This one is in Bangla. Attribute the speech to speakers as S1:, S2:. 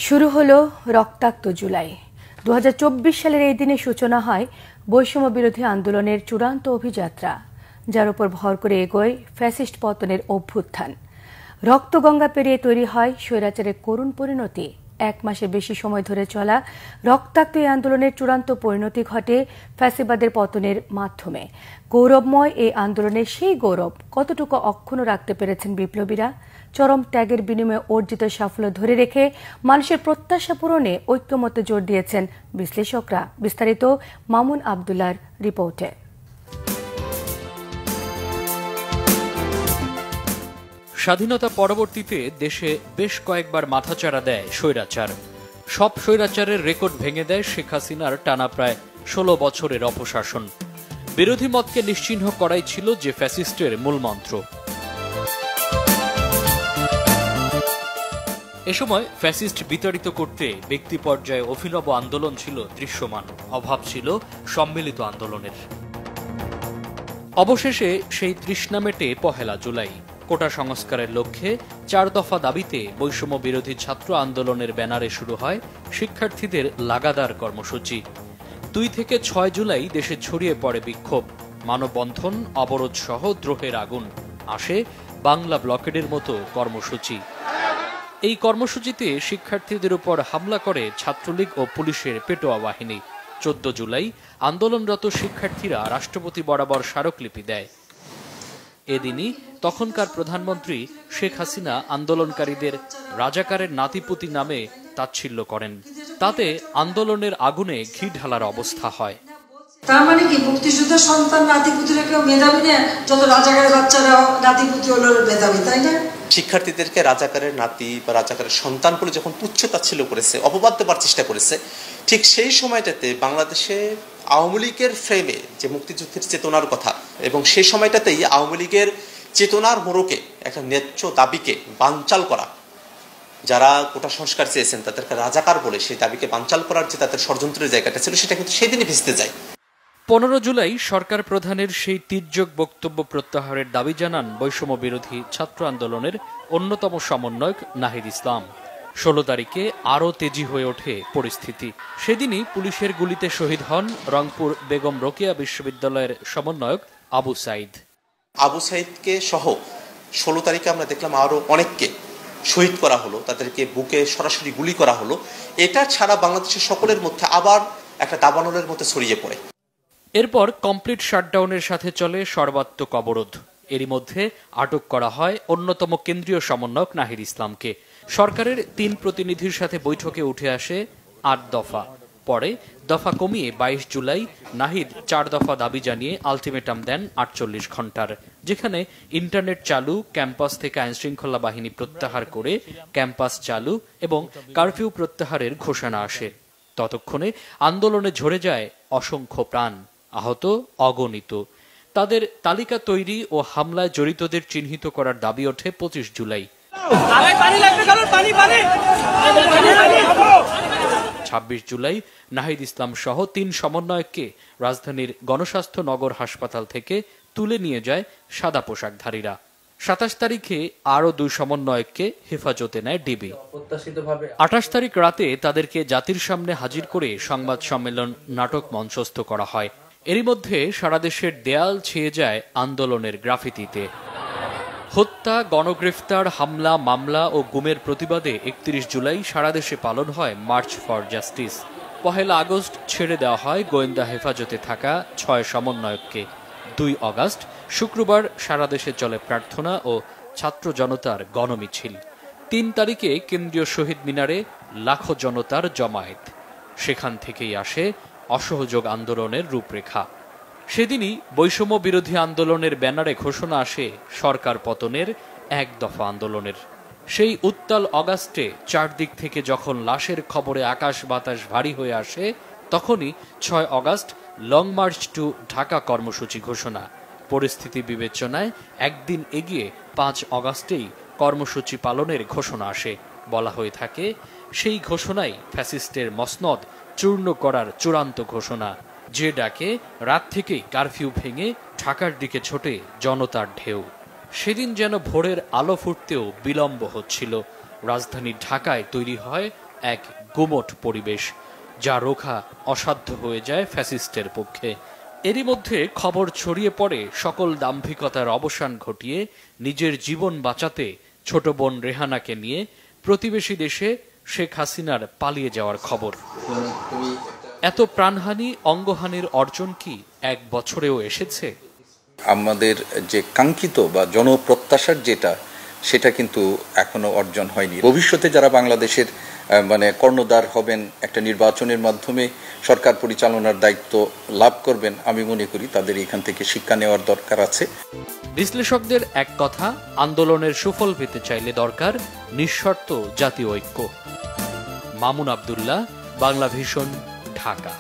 S1: শুরু হলো রক্তাক্ত জুলাই। 2024 সালের এই দিনে সূচনা হয় বৈষম্য বিরোধী আন্দোলনের চূড়ান্ত অভিযাত্রা, যার উপর ভর করে এগোয় ফ্যাসিস্ট পতনের অভ্যুত্থান। রক্তগঙ্গা পেরিয়ে তৈরি হয় স্বৈরাচারের করুণ পরিণতি। এক মাসের বেশি সময় ধরে চলা রক্তাক্ত এই আন্দোলনের চূড়ান্ত পরিণতি ঘটে ফ্যাসিবাদের পতনের মাধ্যমে। গৌরবময় এই আন্দোলনের সেই গৌরব কতটুকু অক্ষুণ্ণ রাখতে পেরেছেন বিপ্লবীরা? চরম ত্যাগের বিনিময়ে অর্জিত সাফল্য ধরে রেখে মানুষের প্রত্যাশা পূরণে ঐক্যমত্যে জোর দিয়েছেন বিশ্লেষকরা। বিস্তারিত মামুন আবদুল্লাহর রিপোর্টে।
S2: স্বাধীনতা পরবর্তীতে দেশে বেশ কয়েকবার মাথাচাড়া দেয় স্বৈরাচার। সব স্বৈরাচারের রেকর্ড ভেঙে দেয় শেখ হাসিনার টানা প্রায় 16 বছরের অপশাসন। বিরোধী মতকে নিশ্চিহ্ন করাই ছিল যে ফ্যাসিস্টের মূলমন্ত্র। এ সময় ফ্যাসিস্ট বিতাড়িত করতে ব্যক্তি পর্যায়ে অভিনব আন্দোলন ছিল দৃশ্যমান, অভাব ছিল সম্মিলিত আন্দোলনের। অবশেষে সেই তৃষ্ণা মেটে 1 জুলাই। কোটা সংস্কারের লক্ষ্যে 4 দফা দাবিতে বৈষম্য বিরোধী ছাত্র আন্দোলনের ব্যানারে শুরু হয় শিক্ষার্থীদের লাগাতার কর্মসূচি। 2 থেকে 6 জুলাই দেশে ছড়িয়ে পড়ে বিক্ষোভ, মানববন্ধন, অবরোধ সহ দ্রোহের আগুন। আসে বাংলা ব্লকেডের মতো কর্মসূচি। এই কর্মসূচিতে শিক্ষার্থীদের উপর হামলা করে ছাত্রলীগ ও পুলিশের পেটোয়া বাহিনী। 14 জুলাই আন্দোলনরত শিক্ষার্থীরা রাষ্ট্রপতি বরাবর স্মারকলিপি দেয়। এদিনই তখনকার প্রধানমন্ত্রী শেখ হাসিনা আন্দোলনকারীদের রাজাকারের নাতিপুতি নামে তাচ্ছিল্য করেন। তাতে আন্দোলনের আগুনে ঘি ঢালার অবস্থা হয়।
S3: তার মানে কি মুক্তিযুদ্ধের সন্তান নাতিপুতিরা কেউ মেধাবী না? যত রাজাকারের বাচ্চারা নাতিপুতি হলো মেধাবী, তাই না?
S4: শিক্ষার্থীদেরকে রাজাকারের নাতি বা রাজাকারের সন্তান বলে যখন তুচ্ছ তাচ্ছিল্য করেছে, অপবাদ দেবার চেষ্টা করেছে, ঠিক সেই সময়টাতে বাংলাদেশে আওয়ামী লীগের ফ্রেমে যে মুক্তিযুদ্ধের চেতনার কথা, এবং সেই সময়টাতেই আওয়ামী লীগের চেতনার মোড়কে একটা ন্যায্য দাবিকে বানচাল করা, যারা কোটা সংস্কার চেয়েছেন তাদেরকে রাজাকার বলে সেই দাবিকে বানচাল করার যে তাদের ষড়যন্ত্রের জায়গাটা ছিল, সেটা কিন্তু সেদিনই ভেস্তে যায়।
S2: 15 জুলাই সরকার প্রধানের সেই তির্যক বক্তব্য প্রত্যাহারের দাবি জানান বৈষম্য বিরোধী ছাত্র আন্দোলনের অন্যতম সমন্বয়ক নাহিদ ইসলাম। 16 তারিখে আরও তেজি হয়ে ওঠে পরিস্থিতি। সেদিনই পুলিশের গুলিতে শহীদ হন রংপুর বেগম রোকেয়া বিশ্ববিদ্যালয়ের সমন্বয়ক আবু সাইদ।
S4: আবু সাইদকে সহ 16 তারিখে আমরা দেখলাম আরও অনেককে শহীদ করা হলো, তাদেরকে বুকে সরাসরি গুলি করা হলো। এটা ছাড়া বাংলাদেশের সকলের মধ্যে আবার একটা দাবানলের মধ্যে ছড়িয়ে পড়ে।
S2: এরপর কমপ্লিট শাটডাউনের সাথে চলে সর্বাত্মক অবরোধ। এরই মধ্যে আটক করা হয় অন্যতম কেন্দ্রীয় সমন্বয়ক নাহিদ ইসলামকে। সরকারের 3 প্রতিনিধির সাথে বৈঠকে উঠে আসে 8 দফা। পরে দফা কমিয়ে 22 জুলাই নাহিদ 4 দফা দাবি জানিয়ে আলটিমেটাম দেন 48 ঘণ্টার, যেখানে ইন্টারনেট চালু, ক্যাম্পাস থেকে আইনশৃঙ্খলা বাহিনী প্রত্যাহার করে ক্যাম্পাস চালু এবং কারফিউ প্রত্যাহারের ঘোষণা আসে। ততক্ষণে আন্দোলনে ঝরে যায় অসংখ্য প্রাণ, আহত অগণিত। তাদের তালিকা তৈরি ও হামলায় জড়িতদের চিহ্নিত করার দাবি ওঠে 25 জুলাই। 26 জুলাই নাহিদ ইসলাম সহ 3 সমন্বয়ককে রাজধানীর গণস্বাস্থ্য নগর হাসপাতাল থেকে তুলে নিয়ে যায় সাদা পোশাকধারীরা। 27 তারিখে আরও 2 সমন্বয়ককে হেফাজতে নেয় ডিবি। 28 তারিখ রাতে তাদেরকে জাতির সামনে হাজির করে সংবাদ সম্মেলন নাটক মঞ্চস্থ করা হয়। এরই মধ্যে সারা দেশের দেয়াল ছেয়ে যায় আন্দোলনের গ্রাফিতিতে। হত্যা, গণগ্রেফতার, হামলা, মামলা ও গুমের প্রতিবাদে 31 জুলাই সারা দেশে পালন হয় মার্চ ফর জাস্টিস। 1 আগস্ট ছেড়ে দেওয়া হয় গোয়েন্দা হেফাজতে থাকা 6 সমন্বয়ককে। 2 আগস্ট শুক্রবার সারা দেশে চলে প্রার্থনা ও ছাত্র জনতার গণমিছিল। 3 তারিখে কেন্দ্রীয় শহীদ মিনারে লাখো জনতার জমায়েত। সেখান থেকেই আসে অসহযোগ আন্দোলনের রূপরেখা। সেদিনই বৈষম্য বিরোধী আন্দোলনের ব্যানারে ঘোষণা আসে সরকার পতনের 1 দফা আন্দোলনের। সেই উত্তাল অগাস্টে চারদিক থেকে যখন লাশের খবরে আকাশ বাতাস ভারী হয়ে আসে, তখনই 6 August long march to Dhaka কর্মসূচি ঘোষণা। পরিস্থিতি বিবেচনায় একদিন এগিয়ে 5 আগস্টেই কর্মসূচি পালনের ঘোষণা আসে। বলা হয়ে থাকে, সেই ঘোষণাই ফ্যাসিস্টের মসনদ চূর্ণ করার চূড়ান্ত ঘোষণা। যে ডাকে রাত থেকেই কারফিউ ভেঙে ঢাকার দিকে ছোটে জনতার ঢেউ। সেদিন যেন ভোরের আলো ফুটতেও বিলম্ব হচ্ছিল। রাজধানী ঢাকায় তৈরি হয় এক গুমোট পরিবেশ, যা রোখা অসাধ্য হয়ে যায় ফ্যাসিস্টের পক্ষে। এরই মধ্যে খবর ছড়িয়ে পড়ে সকল দাম্ভিকতার অবসান ঘটিয়ে নিজের জীবন বাঁচাতে ছোট বোন রেহানাকে নিয়ে প্রতিবেশী দেশে শেখ হাসিনার পালিয়ে যাওয়ার খবর। এত প্রাণহানি, অঙ্গহানির অর্জন কি 1 বছরেও এসেছে?
S5: আমাদের যে কাঙ্ক্ষিত বা জনপ্রত্যাশার যেটা, সেটা কিন্তু এখনো অর্জন হয়নি। ভবিষ্যতে যারা বাংলাদেশের কর্ণধার হবেন, একটা নির্বাচনের মাধ্যমে সরকার পরিচালনার দায়িত্ব লাভ করবেন, আমি মনে করি তাদের এখান থেকে শিক্ষা নেওয়ার দরকার আছে।
S2: বিশ্লেষকদের এক কথা, আন্দোলনের সুফল পেতে চাইলে দরকার নিঃশর্ত জাতীয় ঐক্য। মামুন আব্দুল্লাহ, বাংলা ভিশন, ঢাকা।